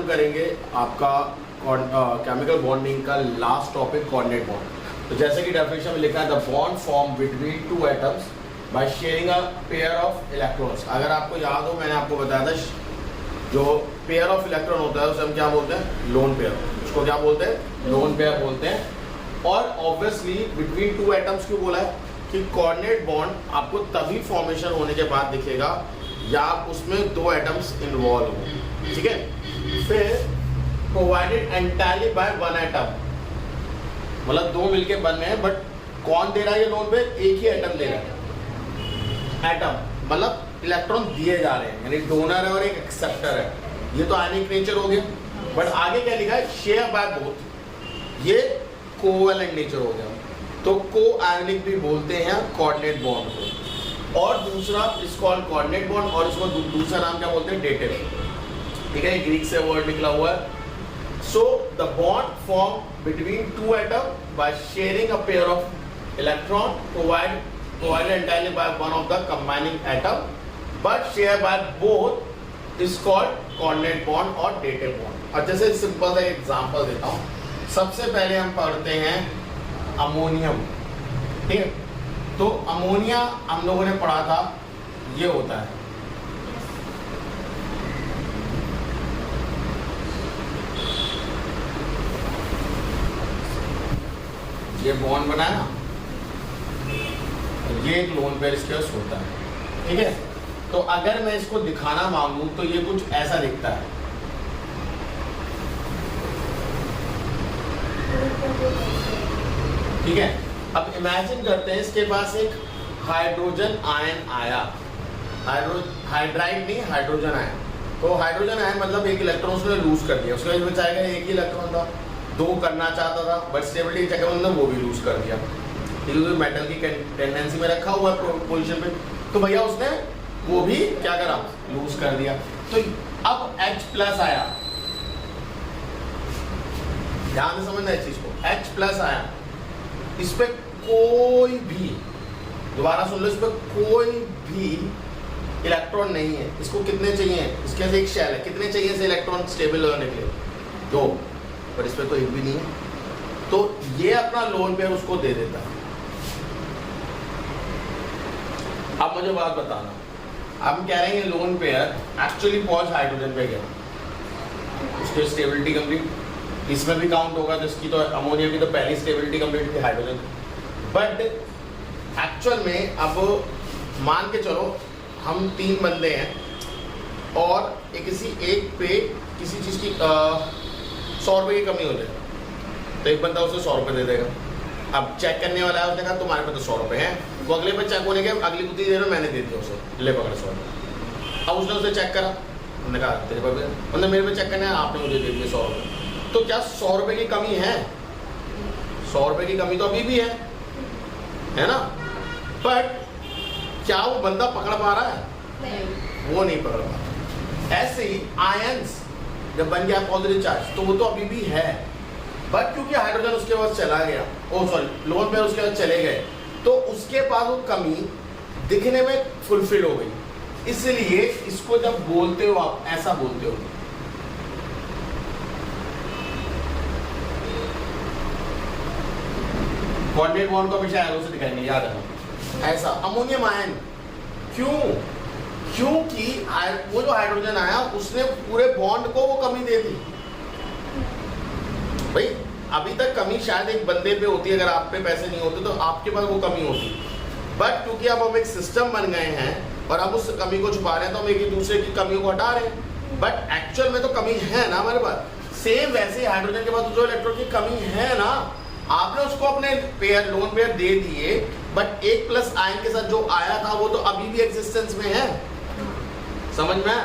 हम करेंगे आपका केमिकल बॉन्डिंग का लास्ट टॉपिक कोऑर्डिनेट बॉन्ड। तो जैसे कि डेफिनेशन में लिखा है the bond form between two atoms by sharing a pair of electrons. अगर आपको याद हो मैंने आपको बताया था जो पेयर ऑफ इलेक्ट्रॉन होता है उसे हम क्या बोलते हैं, लोन पेयर। उसको क्या बोलते हैं, लोन पेयर बोलते हैं। और ऑब्वियसली बिटवीन टू एटम्स क्यों बोला है कि कोऑर्डिनेट बॉन्ड आपको तभी फॉर्मेशन होने के बाद दिखेगा या उसमें दो एटम्स इन्वॉल्व हो, ठीक है। फिर provided entirely by one atom, मतलब दो मिलके बन रहे हैं बट कौन दे रहा है ये लोन पेयर, एक ही एटम दे रहा है। एटम मतलब इलेक्ट्रॉन दिए जा रहे हैं, यानी डोनर है और एक एक्सेप्टर है। ये तो आयनिक नेचर हो गया। बट आगे क्या लिखा है, शेयर बाय बोथ, ये कोवैलेंट नेचर हो गया। तो को आयनिक भी बोलते हैं कोऑर्डिनेट बॉन्ड को। और दूसरा इसको कोऑर्डिनेट बॉन्ड और इसको दूसरा नाम क्या बोलते हैं, डेटिव, ठीक है। ग्रीक से वर्ड निकला हुआ है। So the bond form between two atom by sharing a pair of electron provided entirely by one of the combining atom but shared by both is called coordinate bond और dative bond। और जैसे simple सा example देता हूँ। सबसे पहले हम पढ़ते हैं अमोनियम, ठीक है। तो अमोनिया हम लोगों ने पढ़ा था, ये होता है ये बॉन्ड बनाया ना, ये एक लोन पेयर इसके पास होता है, ठीक है। तो अगर मैं इसको दिखाना मांगूं तो ये कुछ ऐसा दिखता है, ठीक है। अब इमेजिन करते हैं इसके पास एक हाइड्रोजन आयन आया, हाइड्राइड नहीं हाइड्रोजन आयन। तो हाइड्रोजन आयन मतलब एक इलेक्ट्रॉन उसने लूज कर दिया, उसके बाद बचाएगा एक ही इलेक्ट्रॉन था, दो करना चाहता था बट स्टेबिलिटी के चक्कर में वो भी लूज कर दिया, मेटल की टेंडेंसी में रखा हुआ पोजीशन पे। तो भैया उसने वो भी क्या करा, लूज कर दिया। तो अब H+ आया, ध्यान से समझना इस चीज को, H+ आया, इस पे कोई भी, दोबारा सुन लो, इस पे कोई भी इलेक्ट्रॉन नहीं है। इसको कितने चाहिए, इसके से एक शेल है, कितने चाहिए इसे इलेक्ट्रॉन स्टेबल होने के लिए, दो, पर इस पे तो एक भी नहीं है। तो ये अपना लोन पेयर उसको दे देता है। अब मुझे बात बताना, हम कह रहे हैं लोन पेयर एक्चुअली पहुंच हाइड्रोजन पे गया, उसकी स्टेबिलिटी कंप्लीट, इसमें भी काउंट होगा तो इसकी तो अमोनिया की तो पहली स्टेबिलिटी कंप्लीट थी हाइड्रोजन। बट एक्चुअल में अब मान के चलो हम 3 बंदे हैं और किसी एक पे किसी चीज़ की 100 रुपये की कमी हो जाए तो एक बंदा उसे 100 रुपये दे देगा। अब चेक करने वाला है, उसने कहा तुम्हारे पे तो 100 रुपये हैं, वो अगले पे चेक होने के अगली कुछ देर में मैंने दे दिया उसे, ले पकड़ 100 रुपये। अब उसने उसे चेक करा, हमने कहा तेरे पे, मतलब मेरे पे चेक करना है, आपने मुझे दे दिए 100 रुपये। तो क्या 100 रुपये की कमी है, 100 रुपये की कमी तो अभी भी है ना। बट क्या वो बंदा पकड़ पा रहा है, नहीं, वो नहीं पकड़ पा रहा। ऐसे ही आयंस जब बन गया पॉजिटिव चार्ज तो वो तो अभी भी है, बट क्योंकि हाइड्रोजन उसके पास चला गया, ओ सॉरी लोन पेयर उसके पास चले गए, तो उसके पास वो कमी दिखने में फुलफिल हो गई। इसलिए इसको जब बोलते हो आप ऐसा बोलते हो, कोऑर्डिनेट बॉन्ड को हमेशा एरो से दिखाएंगे, याद रखना ऐसा। अमोनियम आयन क्योंकि वो जो हाइड्रोजन आया उसने पूरे बॉन्ड को वो कमी दे दी। भाई अभी तक कमी शायद एक बंदे पे होती है, अगर आप पे पैसे नहीं होते तो आपके पास वो कमी होती, बट क्योंकि अब हम एक सिस्टम बन गए हैं और अब उस कमी को छुपा रहे हैं तो हम एक दूसरे की कमी को हटा रहे हैं, बट एक्चुअल में तो कमी है ना हमारे पास। सेम वैसे हाइड्रोजन के पास जो इलेक्ट्रॉन की कमी है ना, आपने उसको अपने पेयर लोन पेयर दे दिए, बट एक प्लस आयन के साथ जो आया था वो तो अभी भी एग्जिस्टेंस में है, समझ में।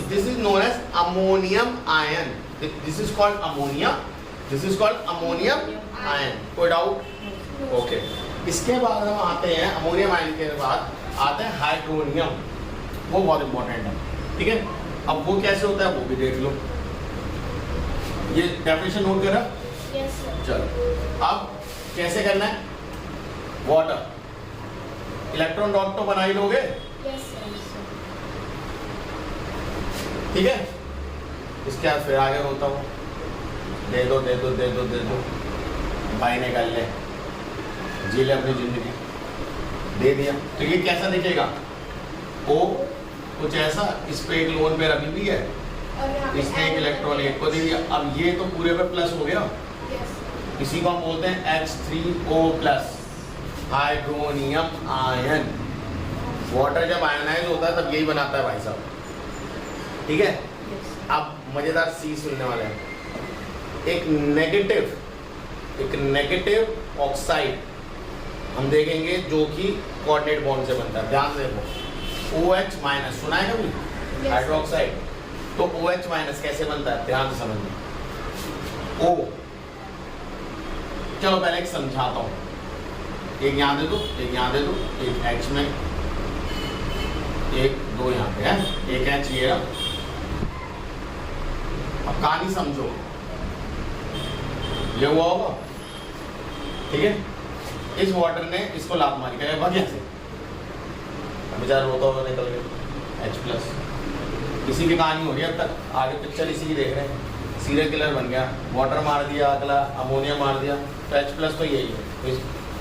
This is known as ammonium ion, this is called ammonia, this is called ammonium ion. कोई डाउट? ओके। इसके बाद हम आते हैं अमोनियम आयन के बाद आते हैं हाइड्रोनियम, वो बहुत इंपॉर्टेंट है, ठीक है। अब वो कैसे होता है वो भी देख लो, ये डेफिनेशन नोट करा। Yes sir. चलो अब कैसे करना है, वाटर इलेक्ट्रॉन डॉट तो बना ही लोगे, यस सर। ठीक है। इसके बाद फिर आगे रोता हूँ, दे दो दे दो दे दो दे दो, भाई ने कर ले, जी ले अपनी ज़िंदगी, दे दिया। तो ये कैसा दिखेगा? ओ कुछ ऐसा, इस पे एक लोन पेयर अभी भी है, इसने एक इलेक्ट्रॉन एक को दे दिया। अब ये तो पूरे पे प्लस हो गया, इसी को हम बोलते हैं H3O plus, hydronium ion. Water जब आयनाइज होता है तब यही बनाता है भाई साहब, ठीक है। अब मजेदार चीज सुनने वाले हैं, एक नेगेटिव ऑक्साइड हम देखेंगे जो कि कोऑर्डिनेट बॉन्ड से बनता है। ध्यान से देखो, OH माइनस सुना है कभी? हाइड्रोक्साइड। तो OH माइनस कैसे बनता है, ध्यान से समझिए। O, चलो पहले एक समझाता हूँ, एक यहाँ दे दो, एक यहाँ दे दो, एक H में, एक दो यहाँ पे है, एक H ये रहा। अब कहानी समझो, ये हुआ होगा, ठीक है। इस वाटर ने इसको लात मारी, क्या भाग्य से बेचारा रोता हुआ निकल गया, H प्लस। इसी की कहानी हो रही है अब तक, आगे पिक्चर इसी की देख रहे हैं। सीरियल किलर बन गया, वाटर मार दिया, अगला अमोनिया मार दिया, तो H प्लस तो यही है।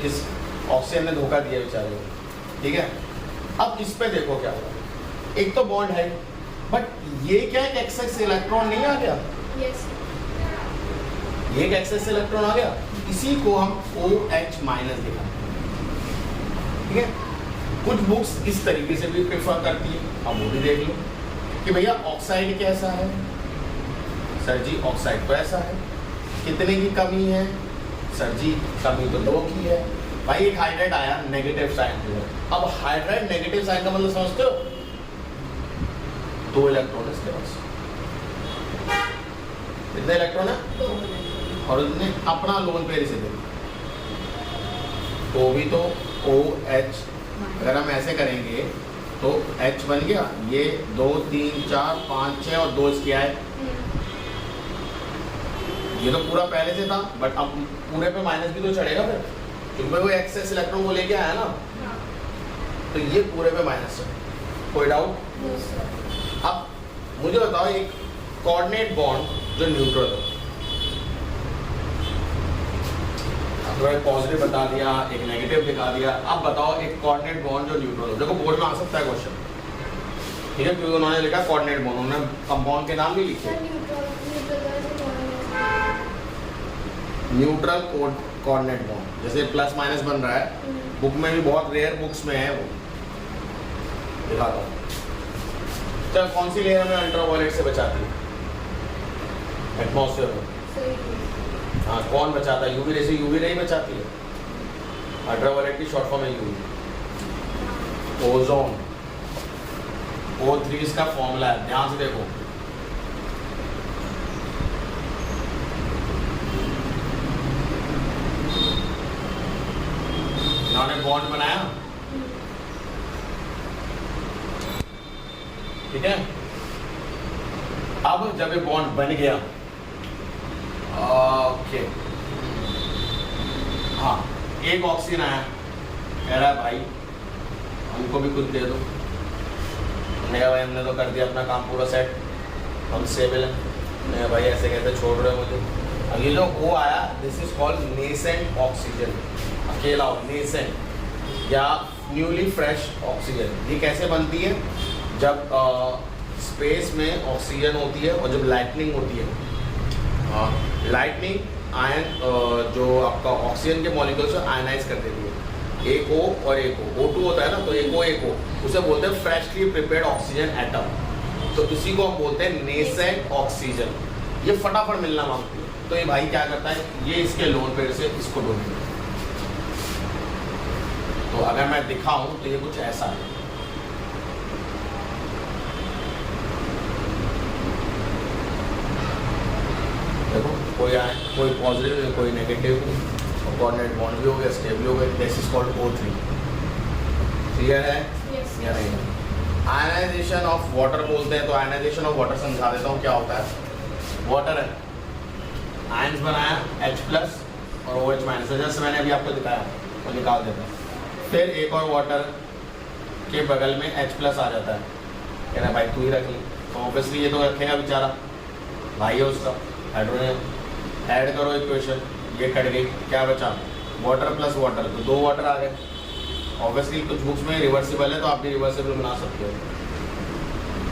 इस ऑक्सीजन ने धोखा दिया बेचारे को, ठीक है। अब इस पे देखो क्या हुआ, एक तो बॉन्ड है, बट ये क्या है, एक्सेस इलेक्ट्रॉन नहीं आ गया? yes. ये एक एक्सेस इलेक्ट्रॉन आ गया, इसी को हम OH माइनस दिखा, ठीक है। कुछ बुक्स इस तरीके से भी प्रेफर करती है, हम वो भी देख लो कि भैया ऑक्साइड कैसा है। सर जी ऑक्साइड तो ऐसा है, कितने की कमी है? सर जी कमी तो 2 की है। भाई एक हाइड्राइड आया, नेगेटिव साइन है। अब हाइड्राइड नेगेटिव साइन का मतलब समझते हो? 2 इलेक्ट्रॉन इसके पास, कितने इलेक्ट्रॉन है? 2। और उसने अपना लोन पेयर से दे, तो भी तो OH, अगर हम ऐसे करेंगे तो H बन गया, ये 2 3 4 5 6 और 2 इसके आए। ये तो पूरा पहले से था, बट अब पूरे पे माइनस भी तो चढ़ेगा फिर, क्योंकि वो एक्सेस इलेक्ट्रॉन को लेके आया ना, तो ये पूरे पे माइनस है। कोई डाउट? अब मुझे बताओ, एक कोऑर्डिनेट बॉन्ड जो न्यूट्रल है, एक पॉजिटिव बता दिया, एक नेगेटिव दिखा दिया। अब बताओ एक कोऑर्डिनेट बॉन्ड जो न्यूट्रल हो, देखो बोर्ड में आ सकता है क्वेश्चन, ठीक है, क्योंकि उन्होंने लिखा कोऑर्डिनेट बॉन्ड, उन्होंने कंपाउंड के नाम नहीं लिखे। न्यूट्रल कोऑर्डिनेट बॉन्ड, जैसे प्लस माइनस बन रहा है, बुक में भी बहुत रेयर बुक्स में है, वो दिखाता हूँ। चल कौन सी लेयर हमें अल्ट्रावायलेट से बचाती है? एटमॉस्फेयर में। हाँ, कौन बचाता है? यूवी रे से यूवी रे ही बचाती है। अल्ट्रावायलेट की शॉर्ट फॉर्म है यूवी। ओजोन, O3 इसका फॉर्मूला है, ध्यान से देखो। इन्होंने बॉन्ड बनाया, ठीक है। अब जब ये बॉन्ड बन गया, ओके, हाँ, एक ऑक्सीजन आया, कह रहा है भाई हमको भी कुछ दे दो। नहीं भाई हमने तो कर दिया अपना काम पूरा सेट, हम स्टेबल है। नहीं भाई ऐसे कहते छोड़ रहे हो मुझे। अब ये जो वो आया, this is called nascent oxygen, अकेला हो, नेसेंट या न्यूली फ्रेश ऑक्सीजन। ये कैसे बनती है? जब स्पेस में ऑक्सीजन होती है और जब लाइटनिंग होती है, लाइटनिंग आयन जो आपका ऑक्सीजन के मॉलिक्यूल्स को आयनाइज कर देती है, एक O और एक O2 होता है ना, तो एक O, उसे बोलते हैं फ्रेशली प्रिपेयर्ड ऑक्सीजन एटम। तो इसी को हम बोलते हैं नेसेंट ऑक्सीजन। ये फटाफट मिलना मांगती है, तो ये भाई क्या करता है, ये इसके लोन पेयर से इसको डोनेट करता है। तो अगर मैं दिखाऊं तो ये कुछ ऐसा है, देखो कोई आए, कोई पॉजिटिव है, कोई नेगेटिव, कोऑर्डिनेट बॉन्ड भी हो गया, स्टेबल हो गया। This is called O3। Clear है या नहीं? आयनाइजेशन ऑफ वाटर बोलते हैं, तो आयनाइजेशन ऑफ वाटर समझा देता हूँ क्या होता है। वाटर है, आयंस बनाया H प्लस और OH माइनस, जैसे मैंने अभी आपको दिखाया, वो निकाल देता है। फिर एक और वाटर के बगल में H प्लस आ जाता है, कह रहा है भाई तू ही रख ली, तो ऑब्वियसली ये तो रखेगा बेचारा, भाई है उसका हाइड्रोनियम। ऐड करो इक्वेशन, ये कट गई, क्या बचा वाटर प्लस वाटर, तो 2 वाटर आ गए। ऑब्वियसली कुछ बुक्स में रिवर्सिबल है तो आप भी रिवर्सिबल बना सकते हो।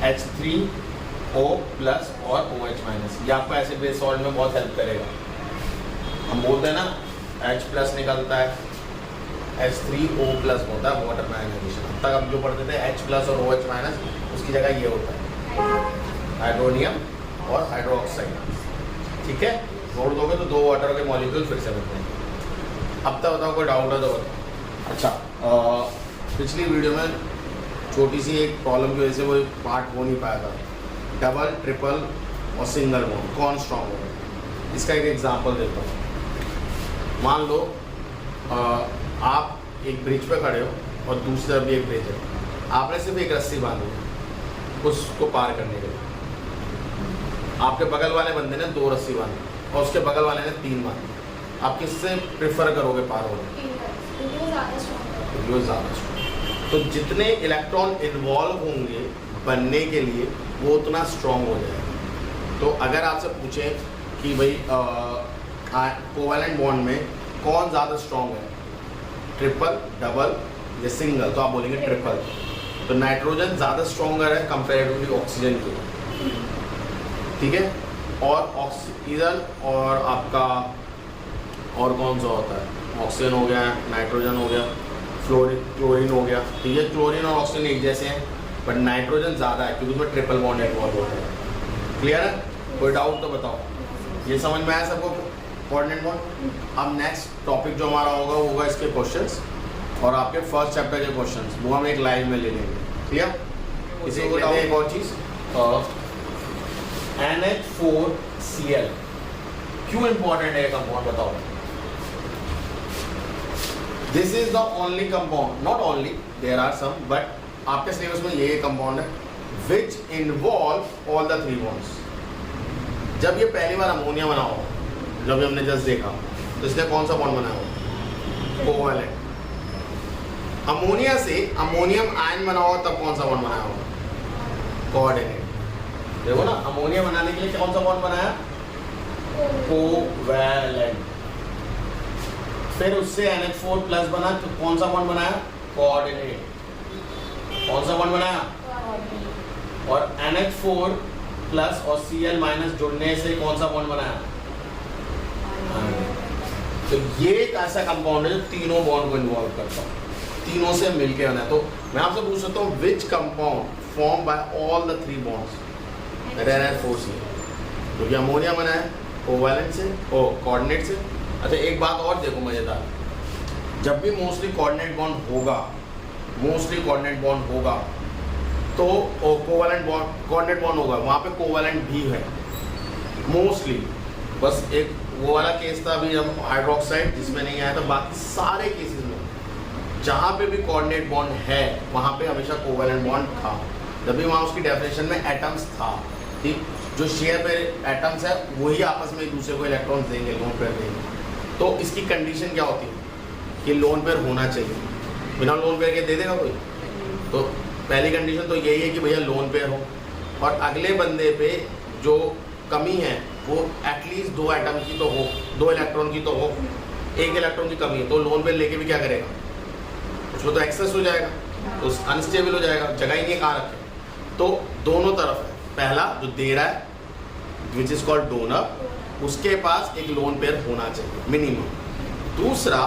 H3O प्लस और OH माइनस, ये आपको एसिड बेस सॉल्ट में बहुत हेल्प करेगा। हम बोलते हैं ना H प्लस निकलता है, H3O प्लस होता है वाटर में आयनाइजेशन। अब तक हम जो पढ़ते थे H प्लस और OH माइनस, उसकी जगह ये होता है हाइड्रोनियम और हाइड्रोक्साइड। ठीक है, जोड़ दोगे तो 2 वाटर के मॉलिक्यूल फिर से बनते हैं। अब तक बताओ कोई डाउट है तो बताओ। अच्छा, पिछली वीडियो में छोटी सी एक प्रॉब्लम की वजह से वो पार्ट हो नहीं पाया था, डबल ट्रिपल और सिंगल बॉन्ड कौन स्ट्रॉन्ग होगा। इसका एक एग्जांपल देता हूँ। मान लो आप एक ब्रिज पे खड़े हो और दूसरी तरफ भी एक ब्रिज है, आपने सिर्फ एक रस्सी बांधी उसको पार करने के लिए। आपके बगल वाले बंदे ने 2 रस्सी बांधी और उसके बगल वाले ने 3 बांधी। आप किससे प्रेफर करोगे पार होने? ज़्यादा। तो जितने इलेक्ट्रॉन इन्वॉल्व होंगे बनने के लिए वो उतना स्ट्रॉन्ग हो जाएगा। तो अगर आपसे पूछें कि भाई कोवैलेंट बॉन्ड में कौन ज़्यादा स्ट्रॉन्ग है, ट्रिपल, डबल या सिंगल, तो आप बोलेंगे ट्रिपल। तो नाइट्रोजन ज़्यादा स्ट्रॉन्गर है कंपेरेटिवली ऑक्सीजन के। ठीक है, और ऑक्सीजन और आपका और कौन सा होता है, ऑक्सीजन हो गया, नाइट्रोजन हो गया, क्लोरीन हो गया। ठीक है, क्लोरीन और ऑक्सीजन एक जैसे हैं बट नाइट्रोजन ज़्यादा है क्योंकि उसमें ट्रिपल बॉन्ड इन्वॉल्व होता है। क्लियर है? कोई डाउट तो बताओ। ये समझ में आया सबको कोऑर्डिनेट बॉन्ड? अब नेक्स्ट टॉपिक जो हमारा होगा वो होगा इसके क्वेश्चंस और आपके फर्स्ट चैप्टर के क्वेश्चंस, वो हम एक लाइव में ले लेंगे। क्लियर? इसी को बताओ एक और चीज़, NH4Cl क्यों इंपॉर्टेंट है कंपाउंड बताओ। This is the only compound, not only, there are some, but आपके सिलेबस में ये कंपाउंड है which involve all the 3 bonds. जब ये पहली बार अमोनिया बना हो, जब हमने जस्ट देखा तो इसने कौन सा बॉन्ड बनाया हो? कोवैलेंट। अमोनिया से अमोनियम आयन बना हो तब कौन सा बॉन्ड बनाया होगा? कोऑर्डिनेट। देखो ना, अमोनिया बनाने के लिए कौन सा बॉन्ड बनाया? कोवैलेंट। फिर उससे NH4 प्लस बना तो कौन सा बॉन्ड बनाया? कोऑर्डिनेट। कौन सा बॉन्ड बनाया? और NH4 प्लस और Cl माइनस जुड़ने से कौन सा बॉन्ड बनाया? तो ये एक ऐसा कंपाउंड है जो तीनों बॉन्ड को इन्वॉल्व करता है, तीनों से मिलके बना है। तो मैं आपसे पूछ सकता हूँ which compound form by all the 3 bonds? NH4Cl, क्योंकि अमोनिया बना है कोवैलेंट से और कोऑर्डिनेट से। अच्छा, एक बात और देखो मजेदार, जब भी मोस्टली कोऑर्डिनेट बॉन्ड होगा तो कोवैलेंट बॉन्ड कोऑर्डिनेट बॉन्ड होगा, वहाँ पे कोवैलेंट भी है मोस्टली। बस एक वो वाला केस था अभी हम हाइड्रोक्साइड जिसमें नहीं आया था, बाकी सारे केसेस में जहाँ पे भी कोऑर्डिनेट बॉन्ड है वहाँ पे हमेशा कोवैलेंट बॉन्ड था। जब भी वहाँ उसकी डेफिनेशन में एटम्स था। ठीक, जो शेयर पे एटम्स है वही आपस में एक दूसरे को इलेक्ट्रॉन्स देंगे, लोन पेयर देंगे। तो इसकी कंडीशन क्या होती है कि लोन पेयर होना चाहिए, बिना लोन पेयर के दे देगा कोई? तो पहली कंडीशन तो यही है कि भैया लोन पेयर हो और अगले बंदे पे जो कमी है वो एटलीस्ट 2 एटम की तो हो, 2 इलेक्ट्रॉन की तो हो। 1 इलेक्ट्रॉन की कमी है तो लोन पेयर लेके भी क्या करेगा, उसमें तो एक्सेस हो जाएगा, तो अनस्टेबल हो जाएगा, जगह ही नहीं कहाँ रखे। तो दोनों तरफ है, पहला जो दे रहा है विच इज कॉल्ड डोनर, उसके पास एक लोन पेयर होना चाहिए मिनिमम। दूसरा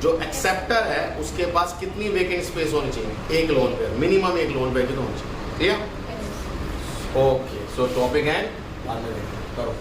जो एक्सेप्टर है उसके पास कितनी वेकेंट स्पेस होनी चाहिए? 1 lone pair, minimum 1 lone pair की तो होनी चाहिए। Clear? Okay, so topic and बाद में करो।